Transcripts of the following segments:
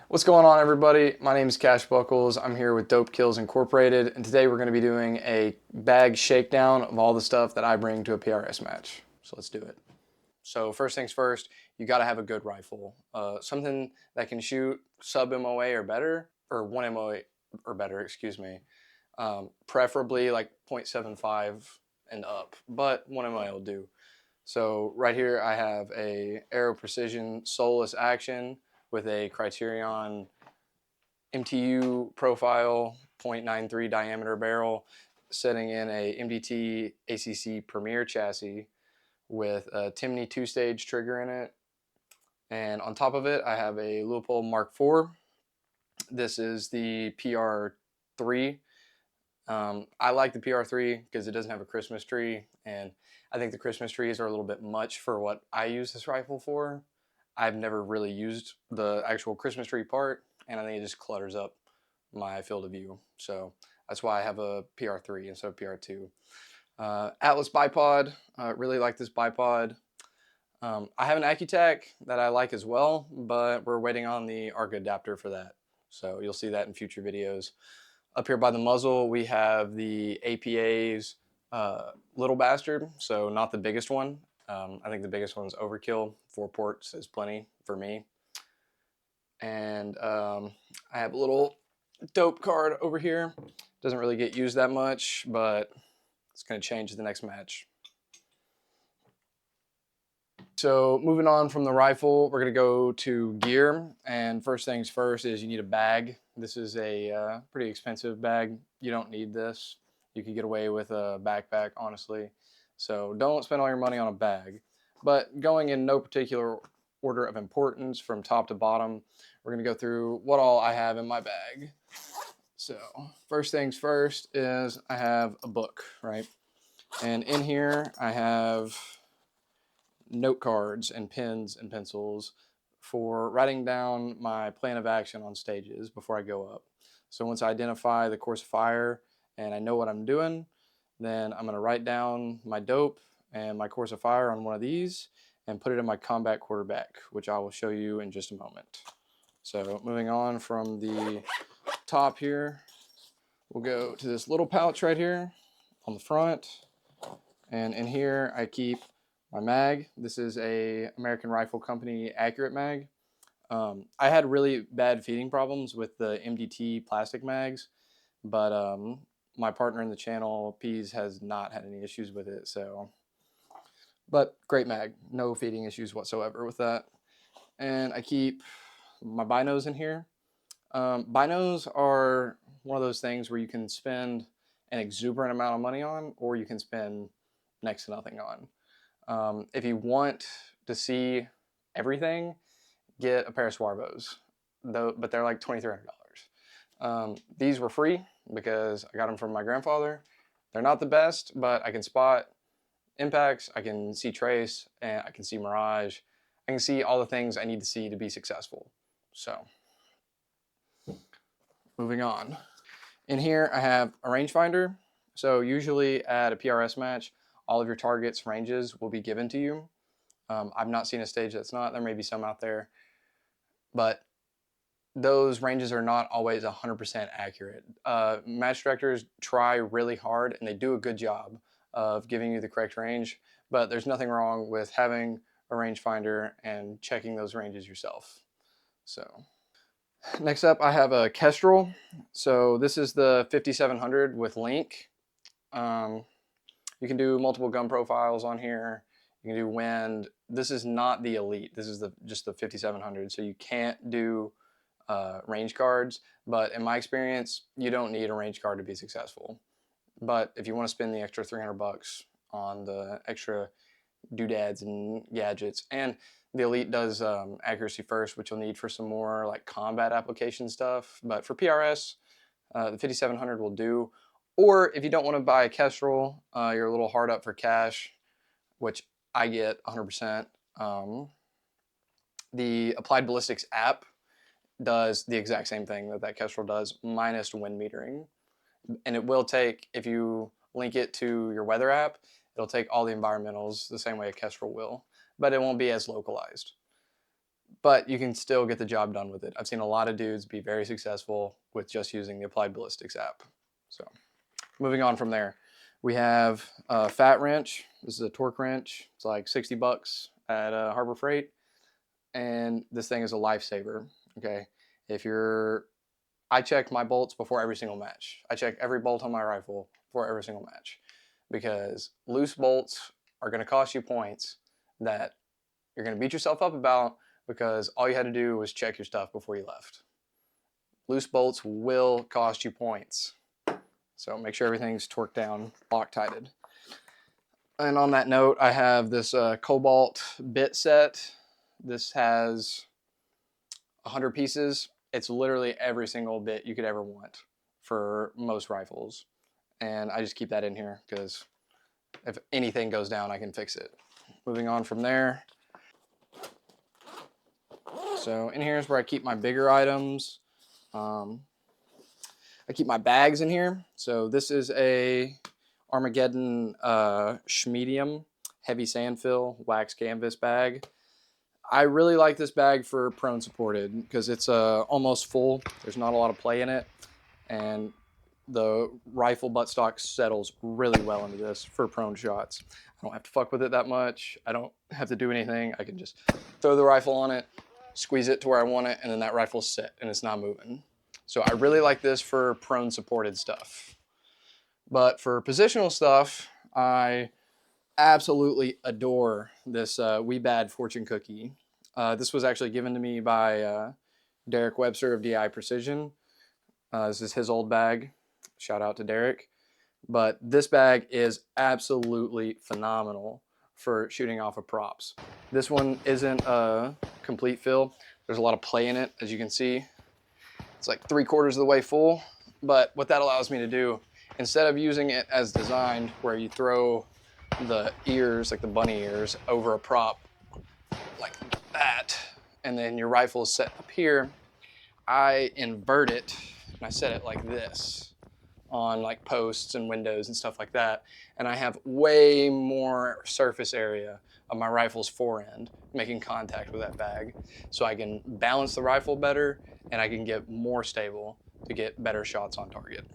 What's going on, everybody? My name is Cash Buckles. I'm here with Dope.Kills.Incorporated, and today we're going to be doing a bag shakedown of all the stuff that I bring to a PRS match. So let's do it. So first things first, you got to have a good rifle, something that can shoot sub MOA or better, or 1 MOA or better, excuse me. Preferably like 0.75 and up, but 1 MOA will do. So right here I have a Aero Precision Soulless Action with a Criterion MTU profile, 0.93 diameter barrel, setting in a MDT ACC Premier chassis with a Timney 2-stage trigger in it. And on top of it, I have a Leupold Mark IV. This is the PR3. I like the PR3 because it doesn't have a Christmas tree, and I think the Christmas trees are a little bit much for what I use this rifle for. I've never really used the actual Christmas tree part, and I think it just clutters up my field of view. So that's why I have a PR3 instead of PR2. Atlas bipod, really like this bipod. I have an Accutac that I like as well, but we're waiting on the ARC adapter for that. So you'll see that in future videos. Up here by the muzzle, we have the APA's little bastard, so not the biggest one. I think the biggest one's overkill. 4 ports is plenty for me. And I have a little dope card over here. Doesn't really get used that much, but it's going to change the next match. So moving on from the rifle, we're going to go to gear. And first things first is you need a bag. This is a pretty expensive bag. You don't need this. You could get away with a backpack, honestly. So don't spend all your money on a bag. But going in no particular order of importance from top to bottom, we're going to go through what all I have in my bag. So first things first is I have a book, right? And in here I have note cards and pens and pencils for writing down my plan of action on stages before I go up. So once I identify the course of fire and I know what I'm doing, then I'm going to write down my dope and my course of fire on one of these and put it in my combat quarterback, which I will show you in just a moment. So moving on from the top here, we'll go to this little pouch right here on the front. And in here I keep my mag. This is a American Rifle Company Accurate mag. I had really bad feeding problems with the MDT plastic mags, but my partner in the channel, Pease, has not had any issues with it. So, but great mag, no feeding issues whatsoever with that. And I keep my binos in here. Binos are one of those things where you can spend an exuberant amount of money on, or you can spend next to nothing on. If you want to see everything, get a pair of Swarvos, but they're like $2,300. These were free because I got them from my grandfather. They're not the best, but I can spot impacts, I can see trace, and I can see mirage. I can see all the things I need to see to be successful. So, moving on. In here, I have a rangefinder. So usually at a PRS match, all of your targets' ranges will be given to you. I've not seen a stage that's not. There may be some out there. But those ranges are not always 100% accurate. Match directors try really hard, and they do a good job of giving you the correct range. But there's nothing wrong with having a rangefinder and checking those ranges yourself. So next up, I have a Kestrel. So this is the 5700 with Link. You can do multiple gun profiles on here. You can do wind. This is not the Elite. This is just the 5700. So you can't do range cards. But in my experience, you don't need a range card to be successful. But if you want to spend the extra $300 on the extra doodads and gadgets, and the Elite does accuracy first, which you'll need for some more like combat application stuff. But for PRS, the 5700 will do. Or if you don't want to buy a Kestrel, you're a little hard up for cash, which I get 100%. The Applied Ballistics app does the exact same thing that Kestrel does, minus wind metering. And it will take, if you link it to your weather app, it'll take all the environmentals the same way a Kestrel will, but it won't be as localized. but you can still get the job done with it. I've seen a lot of dudes be very successful with just using the Applied Ballistics app. So moving on from there, we have a fat wrench. This is a torque wrench. It's like 60 bucks at Harbor Freight. And this thing is a lifesaver, okay? I check my bolts before every single match. I check every bolt on my rifle before every single match, because loose bolts are gonna cost you points that you're gonna beat yourself up about, because all you had to do was check your stuff before you left. Loose bolts will cost you points. So make sure everything's torqued down, Loctited. And on that note, I have this Cobalt bit set. This has 100 pieces. It's literally every single bit you could ever want for most rifles. And I just keep that in here because if anything goes down, I can fix it. Moving on from there. So in here is where I keep my bigger items. I keep my bags in here. So this is a Armageddon Schmedium heavy sand fill wax canvas bag. I really like this bag for prone supported because it's almost full. There's not a lot of play in it, and the rifle buttstock settles really well into this for prone shots. I don't have to fuck with it that much. I don't have to do anything. I can just throw the rifle on it, squeeze it to where I want it, and then that rifle's set and it's not moving. So I really like this for prone supported stuff. But for positional stuff, I absolutely adore this Wee Bad fortune cookie. This was actually given to me by Derek Webster of DI Precision. This is his old bag. Shout out to Derek. But this bag is absolutely phenomenal for shooting off of props. This one isn't a complete fill. There's a lot of play in it, as you can see. It's like 3/4 of the way full. But what that allows me to do, instead of using it as designed, where you throw the ears, like the bunny ears, over a prop like that, and then your rifle is set up here, I invert it and I set it like this on like posts and windows and stuff like that, and I have way more surface area of my rifle's fore end making contact with that bag, so I can balance the rifle better and I can get more stable to get better shots on target.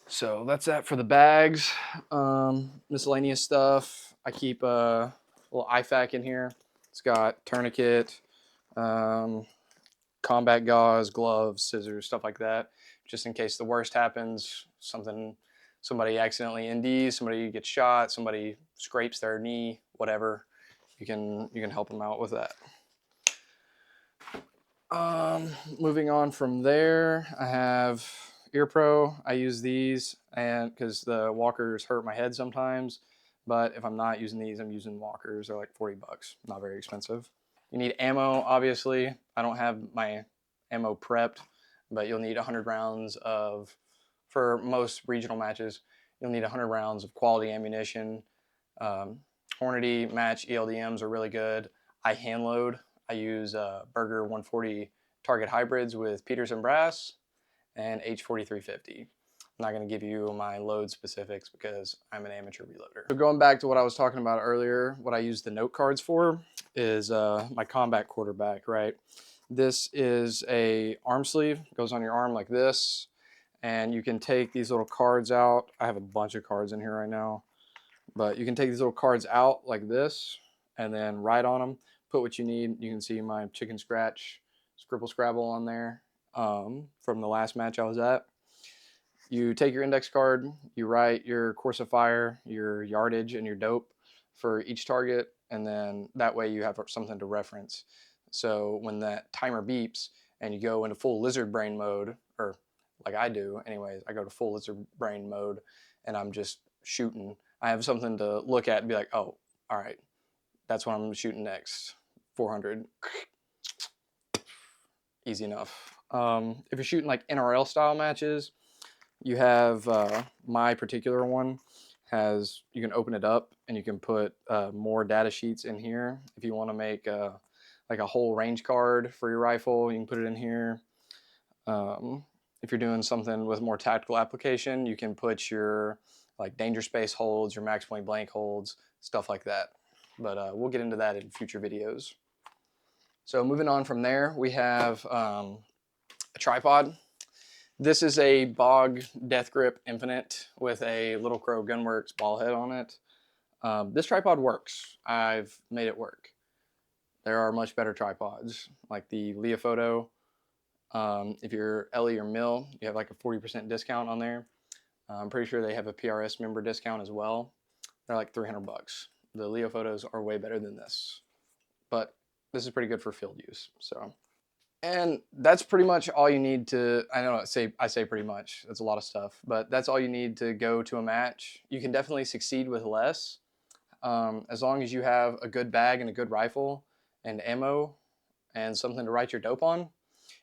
So that's that for the bags. Miscellaneous stuff. I keep a little IFAK in here. It's got tourniquet, combat gauze, gloves, scissors, stuff like that, just in case the worst happens. Somebody accidentally NDs, somebody gets shot, somebody scrapes their knee, whatever. You can help them out with that. Moving on from there, I have Ear Pro. I use these and because the walkers hurt my head sometimes, but if I'm not using these, I'm using walkers. They're like 40 bucks, not very expensive. You need ammo, obviously. I don't have my ammo prepped, but you'll need 100 rounds of, for most regional matches, you'll need 100 rounds of quality ammunition. Hornady match ELDMs are really good. I hand load. I use Berger 140 target hybrids with Peterson brass and H4350. I'm not going to give you my load specifics because I'm an amateur reloader. So going back to what I was talking about earlier, what I use the note cards for is my combat quarterback, right? This is a arm sleeve. It goes on your arm like this, and you can take these little cards out. I have a bunch of cards in here right now, but you can take these little cards out like this and then write on them, put what you need. You can see my chicken scratch, scribble scrabble on there from the last match I was at. You take your index card, you write your course of fire, your yardage, and your dope for each target, and then that way you have something to reference. So when that timer beeps and you go into full lizard brain mode, or like I do anyways, I go to full lizard brain mode and I'm just shooting. I have something to look at and be like, oh, all right, that's what I'm shooting next. 400. Easy enough. If you're shooting like NRL style matches, you have my particular one has, you can open it up and you can put more data sheets in here. If you want to make like a whole range card for your rifle, you can put it in here. If you're doing something with more tactical application, you can put your like danger space holds, your max point blank holds, stuff like that. But we'll get into that in future videos. So moving on from there, we have a tripod. This is a Bog Death Grip Infinite with a Little Crow Gunworks ball head on it. This tripod works. I've made it work. There are much better tripods, like the Leofoto. If you're Ellie or Mill, you have like a 40% discount on there. I'm pretty sure they have a PRS member discount as well. They're like 300 bucks. The Leophotos are way better than this, but this is pretty good for field use. So, and that's pretty much all you need to. I say pretty much. That's a lot of stuff, but that's all you need to go to a match. You can definitely succeed with less, as long as you have a good bag and a good rifle and ammo and something to write your dope on.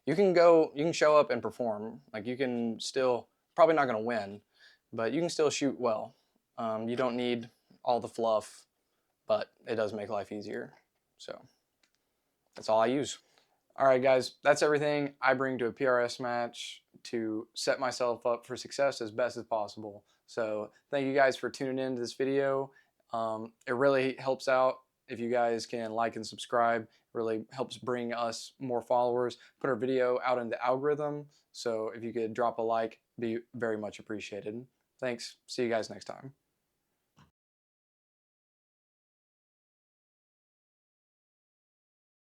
You can go. You can show up and perform. Like you can still probably not going to win, but you can still shoot well. You don't need all the fluff, but it does make life easier. So that's all I use. All right, guys, that's everything I bring to a PRS match to set myself up for success as best as possible. So thank you guys for tuning in to this video. It really helps out if you guys can like and subscribe. It really helps bring us more followers, put our video out in the algorithm. So if you could drop a like, be very much appreciated. Thanks. See you guys next time.